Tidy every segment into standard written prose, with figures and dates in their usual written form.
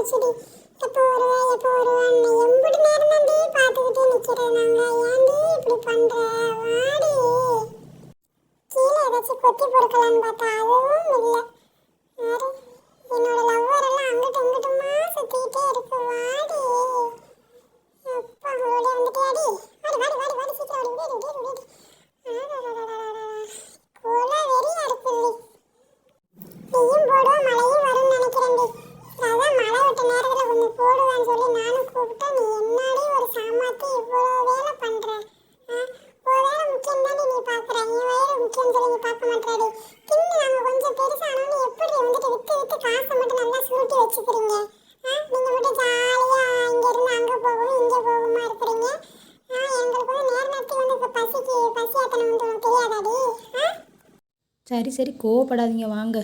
போச்சுடி. எப்போ வருவா எப்போ வருவான்னு எம்பிட்டு நேரம் தாண்டி பார்த்துக்கிட்டே நிற்கிறேன். நாங்கள் ஏன்டி இப்படி பண்ணுற? வாடி. கீழே ஏதாச்சும் கொத்தி பொறுக்கலான்னு பார்த்தா அதுவும் இல்லை. யாரு என்னோட லவ்வர் எல்லாம் அங்கிட்டு இங்கிட்டுமா சுற்றிக்கிட்டே இருக்கு. வாடி. அப்பா அவளோட வந்துட்டியாடி. வாடி வாடி வாடி வாடி சீக்கிரம் வாடி. விடு விடு விடு. கொல வெறியா இருக்குல்ல. நீயும் போடுவா மழையும் வரும்னு நினைக்கிறேன்டி. அதான் மழை விட்ட நேரத்தில் கொஞ்சம் போடுவான்னு சொல்லி நானும் கூப்பிட்டா நீ என்னாடி ஒரு சாமாத்தி இவ்வளோ வேலை பண்ணுற? ஒரு வேலை முக்கியம் தாண்டி நீ பார்க்குற. என் வயிறு முக்கியம் சொல்லி நீ பார்க்க மாட்டாடி. தின்னு நாங்கள் கொஞ்சம் பெருசானோன்னு எப்படி வந்துட்டு விற்று விற்று காசை மட்டும் நல்லா சுருட்டி வச்சுக்கிறீங்க. நீங்கள் மட்டும் ஜாலியாக இங்கேருந்து அங்கே போகவும் இங்கே போகுமா இருக்கிறீங்க. எங்களுக்கு வந்து நேரத்துக்கு வந்து இப்போ பசியாத்தனம் வந்து உனக்கு தெரியாதாடி? சரி சரி கோவப்படாதீங்க, வாங்க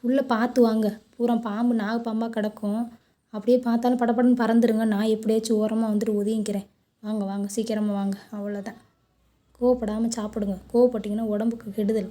உள்ளே பார்த்து வாங்க. பூரா பாம்பு நாகப்பாம்பாக கிடக்கும். அப்படியே பார்த்தாலும் படப்படன்னு பறந்துருங்க. நான் எப்படியாச்சும் ஓரமாக வந்துட்டு ஒதுங்கிக்கிறேன். வாங்க வாங்க சீக்கிரமாக வாங்க. அவ்வளோதான். கோவப்படாமல் சாப்பிடுங்க. கோவப்பட்டிங்கன்னா உடம்புக்கு கெடுதல்.